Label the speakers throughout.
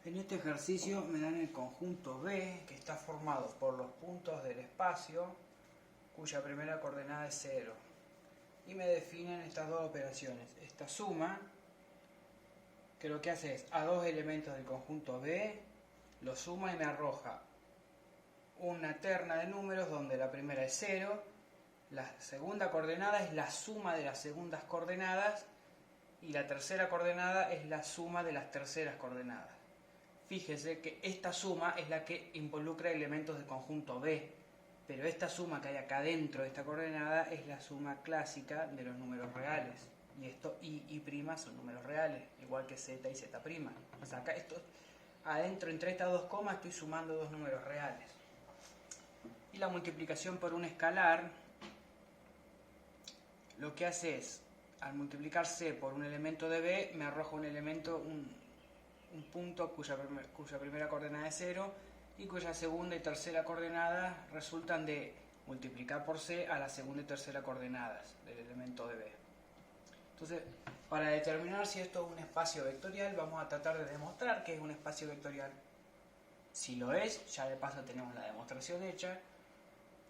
Speaker 1: En este ejercicio me dan el conjunto B, que está formado por los puntos del espacio, cuya primera coordenada es 0. Y me definen estas dos operaciones. Esta suma, que lo que hace es a dos elementos del conjunto B, lo suma y me arroja una terna de números donde la primera es 0, la segunda coordenada es la suma de las segundas coordenadas y la tercera coordenada es la suma de las terceras coordenadas. Fíjese que esta suma es la que involucra elementos del conjunto B, pero esta suma que hay acá dentro de esta coordenada es la suma clásica de los números reales. Y esto I y prima son números reales, igual que Z y Z prima. O sea, acá esto, adentro entre estas dos comas estoy sumando dos números reales. Y la multiplicación por un escalar, lo que hace es, al multiplicar C por un elemento de B, me arroja un elemento, un punto cuya primera coordenada es 0 y cuya segunda y tercera coordenada resultan de multiplicar por C a la segunda y tercera coordenadas del elemento de B. Entonces, para determinar si esto es un espacio vectorial, vamos a tratar de demostrar que es un espacio vectorial. Si lo es, ya de paso tenemos la demostración hecha,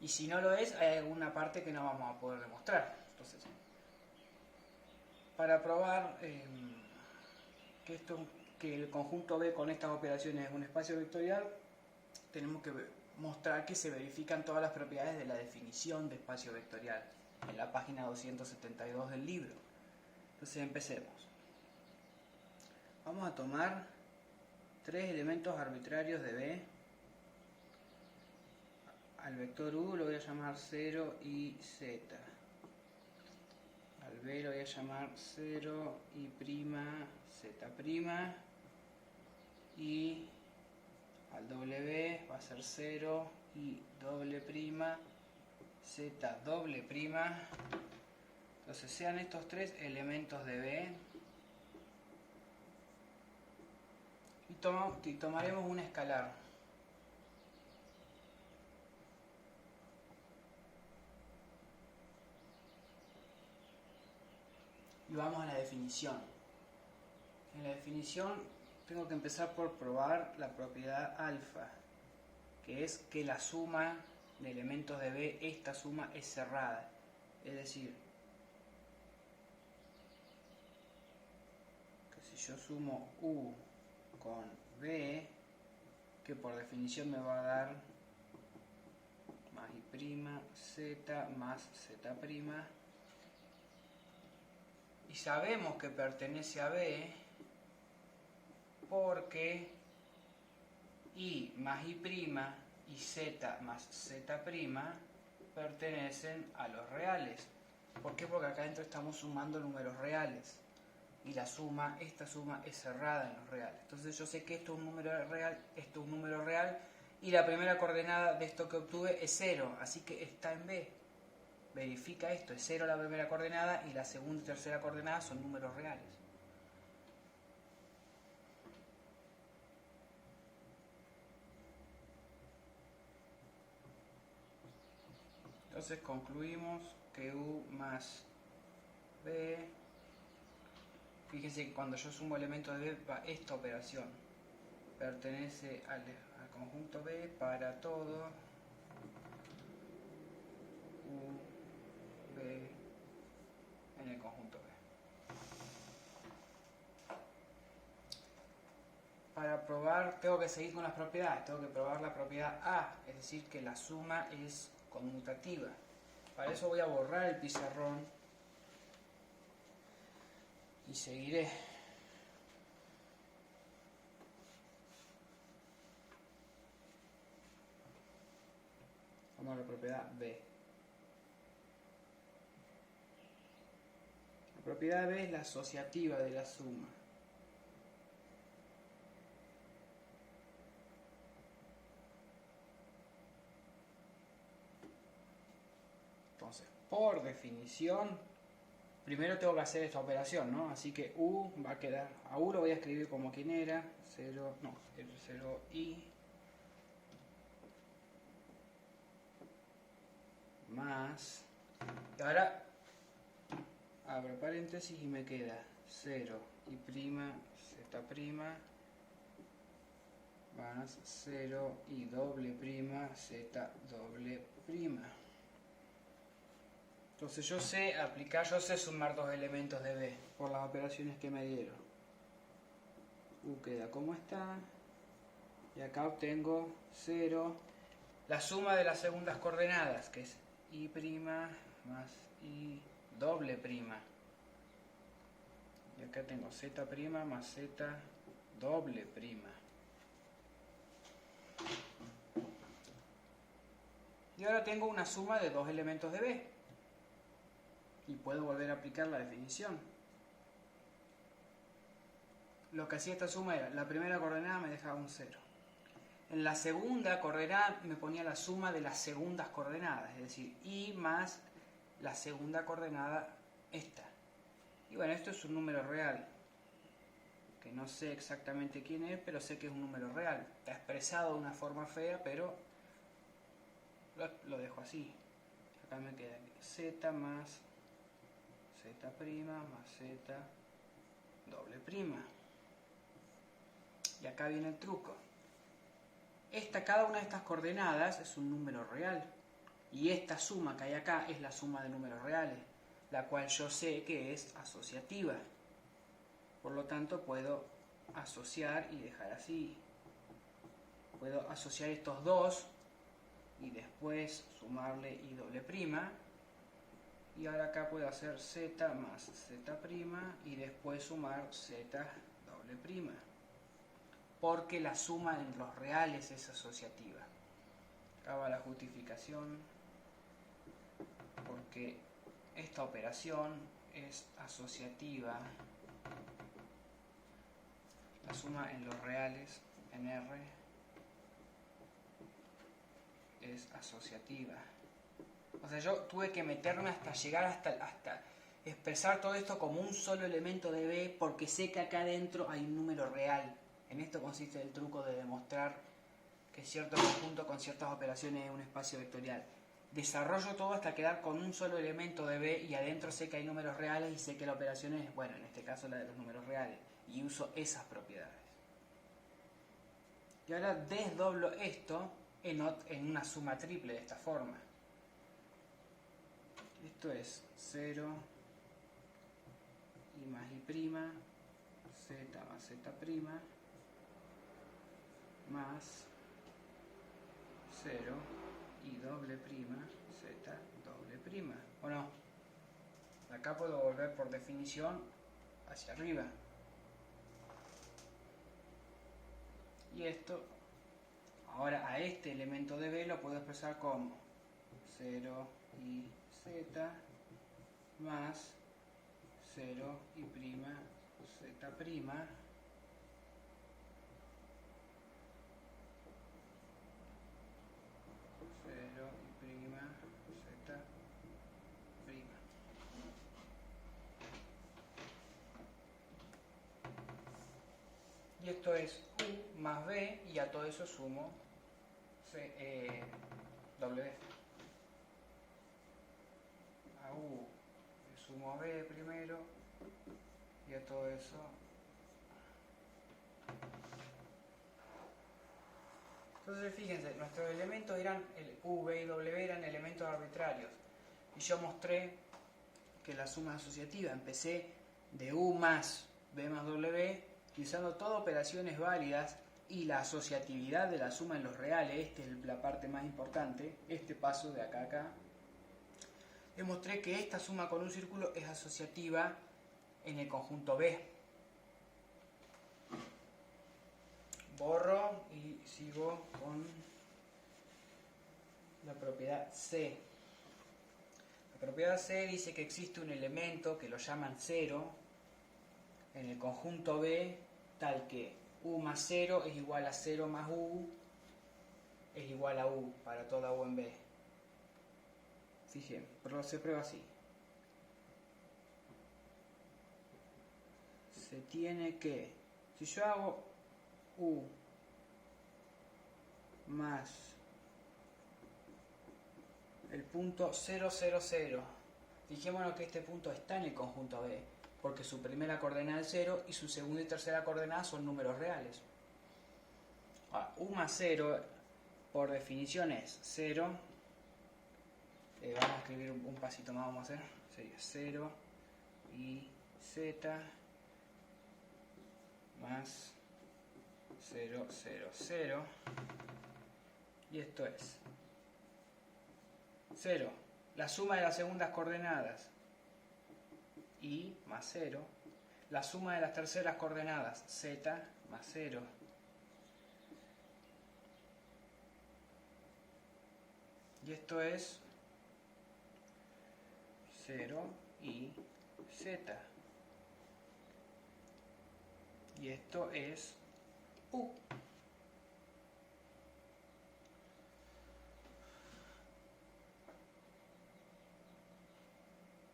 Speaker 1: y si no lo es, hay alguna parte que no vamos a poder demostrar. Entonces, para probar que el conjunto B con estas operaciones es un espacio vectorial, tenemos que mostrar que se verifican todas las propiedades de la definición de espacio vectorial en la página 272 del libro. Entonces empecemos. Vamos a tomar tres elementos arbitrarios de B. Al vector U lo voy a llamar 0 y Z. Al B lo voy a llamar 0 y prima Z prima. Y al W va a ser 0 y doble prima Z doble prima. Entonces sean estos tres elementos de B. Y tomaremos un escalar. Y vamos a la definición. En la definición tengo que empezar por probar la propiedad alfa, que es que la suma de elementos de B, esta suma es cerrada. Es decir, que si yo sumo U con B, que por definición me va a dar más I prima Z más Z prima, y sabemos que pertenece a B porque I más I prima y Z más Z prima pertenecen a los reales. ¿Por qué? Porque acá adentro estamos sumando números reales y la suma, esta suma es cerrada en los reales. Entonces yo sé que esto es un número real, esto es un número real y la primera coordenada de esto que obtuve es 0, así que está en B. Verifica esto, es 0 la primera coordenada y la segunda y tercera coordenada son números reales. Entonces concluimos que U más B, fíjense que cuando yo sumo elementos de B va esta operación, pertenece al conjunto B para todo U, B en el conjunto B. Para probar, tengo que seguir con las propiedades, tengo que probar la propiedad A, es decir, que la suma es conmutativa. Para eso voy a borrar el pizarrón y seguiré. Vamos a la propiedad B. La propiedad B es la asociativa de la suma. Entonces, por definición, primero tengo que hacer esta operación, ¿no? Así que U va a quedar, a U lo voy a escribir como quien era, 0i más, y ahora abro paréntesis y me queda 0 y prima Z prima más 0 y doble prima z doble prima. Entonces yo sé aplicar, yo sé sumar dos elementos de B por las operaciones que me dieron. U queda como está. Y acá obtengo 0. La suma de las segundas coordenadas, que es I' más I doble prima. Y acá tengo z' más z doble prima. Y ahora tengo una suma de dos elementos de B. Y puedo volver a aplicar la definición. Lo que hacía esta suma era, la primera coordenada me dejaba un 0. En la segunda coordenada me ponía la suma de las segundas coordenadas, es decir, I más la segunda coordenada esta. Y bueno, esto es un número real, que no sé exactamente quién es, pero sé que es un número real. Está expresado de una forma fea, pero lo dejo así. Acá me queda z más z' más z doble prima. Y acá viene el truco. Cada una de estas coordenadas es un número real. Y esta suma que hay acá es la suma de números reales, la cual yo sé que es asociativa. Por lo tanto, puedo asociar y dejar así. Puedo asociar estos dos y después sumarle I doble prima. Y ahora acá puedo hacer z más z' y después sumar z doble prima. Porque la suma de los reales es asociativa. Acá va la justificación. Porque esta operación es asociativa. La suma en los reales, en R, es asociativa. O sea, yo tuve que meterme hasta llegar hasta expresar todo esto como un solo elemento de B, porque sé que acá adentro hay un número real. En esto consiste el truco de demostrar que cierto conjunto con ciertas operaciones es un espacio vectorial. Desarrollo todo hasta quedar con un solo elemento de B y adentro sé que hay números reales y sé que la operación es, bueno, en este caso la de los números reales. Y uso esas propiedades. Y ahora desdoblo esto en una suma triple de esta forma. Esto es 0 I más I', z más z' más 0 I doble prima, z doble prima. ¿O no? Acá puedo volver por definición hacia arriba. Y esto, ahora a este elemento de B lo puedo expresar como 0 I z más 0 I' z', y esto es U más B, y a todo eso sumo W. A U le sumo a B primero, y a todo eso entonces fíjense, nuestros elementos eran el U, B y W eran elementos arbitrarios, y yo mostré que la suma es asociativa. Empecé de U más B más W, utilizando todas operaciones válidas y la asociatividad de la suma en los reales. Esta es la parte más importante, este paso de acá a acá. Demostré que esta suma con un círculo es asociativa en el conjunto B. Borro y sigo con la propiedad C. La propiedad C dice que existe un elemento que lo llaman 0 en el conjunto B, tal que U más 0 es igual a 0 más U es igual a U para toda U en B. Fíjense, pero se prueba así. Se tiene que, si yo hago U más el punto 0, 0, 0, fijémonos que este punto está en el conjunto B, porque su primera coordenada es 0 y su segunda y tercera coordenada son números reales. Ahora, U más 0, por definición es 0. Vamos a escribir un pasito más, vamos a hacer. Sería 0 y z más 0, 0, 0. Y esto es 0, la suma de las segundas coordenadas, y más 0, la suma de las terceras coordenadas, z más 0. Y esto es 0 y z. Y esto es U.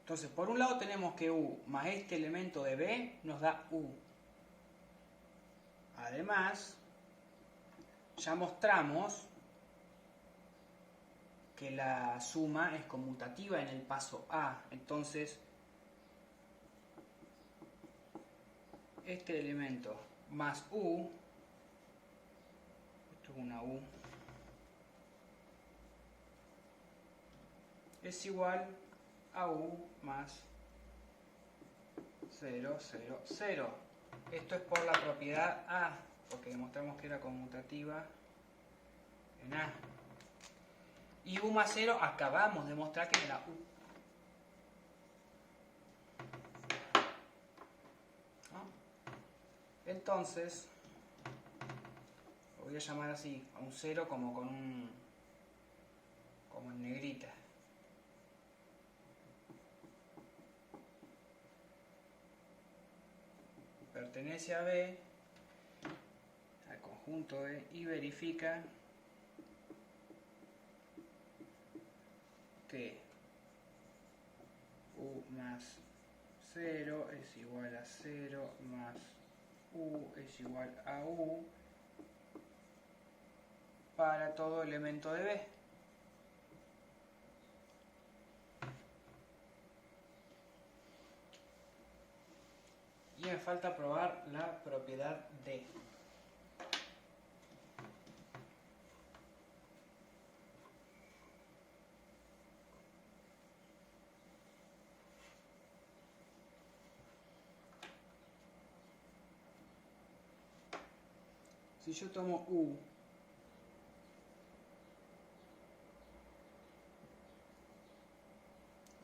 Speaker 1: Entonces, por un lado tenemos que U más este elemento de B nos da U. Además, ya mostramos que la suma es conmutativa en el paso A. Entonces, este elemento más U, esto es una U, es igual a U más 0, 0, 0. Esto es por la propiedad A, porque demostramos que era conmutativa en A. Y U más 0 acabamos de mostrar que era U. ¿No? Entonces, lo voy a llamar así, a un 0 como con como en negrita. Pertenece a B, al conjunto B, y verifica que U más 0 es igual a 0 más U es igual a U para todo elemento de B. Y me falta probar la propiedad D. Si yo tomo U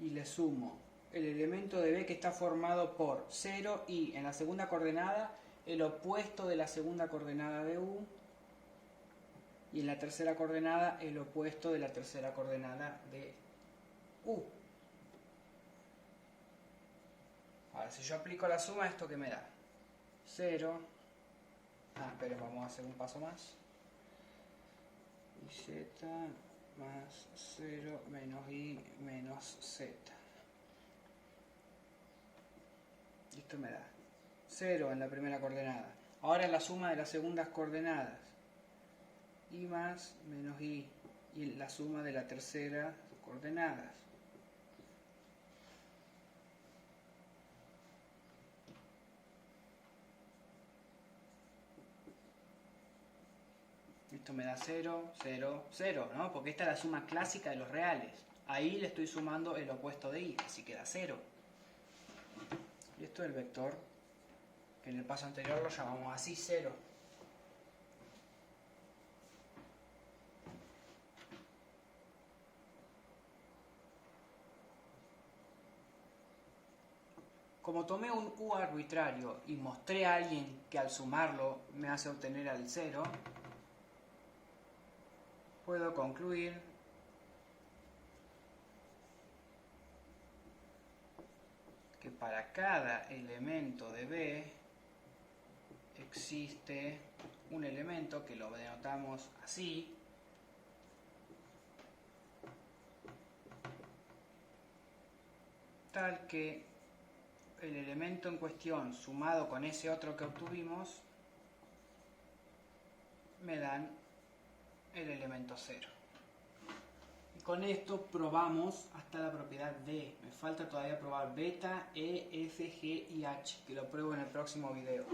Speaker 1: y le sumo el elemento de B que está formado por 0 y en la segunda coordenada el opuesto de la segunda coordenada de U, y en la tercera coordenada el opuesto de la tercera coordenada de U. Ahora, si yo aplico la suma, ¿esto qué me da? 0. Esperen, vamos a hacer un paso más. Y z más 0 menos i menos z. Y esto me da 0 en la primera coordenada. Ahora la suma de las segundas coordenadas. I más menos i. Y la suma de la tercera coordenadas. Esto me da 0, 0, 0, ¿no? Porque esta es la suma clásica de los reales. Ahí le estoy sumando el opuesto de i, así que da 0. Y esto es el vector, que en el paso anterior lo llamamos así, 0. Como tomé un U arbitrario y mostré a alguien que al sumarlo me hace obtener al 0, puedo concluir que para cada elemento de B existe un elemento que lo denotamos así, tal que el elemento en cuestión sumado con ese otro que obtuvimos me dan el elemento 0. Y con esto probamos hasta la propiedad D. Me falta todavía probar beta, E, F, G y H, que lo pruebo en el próximo video.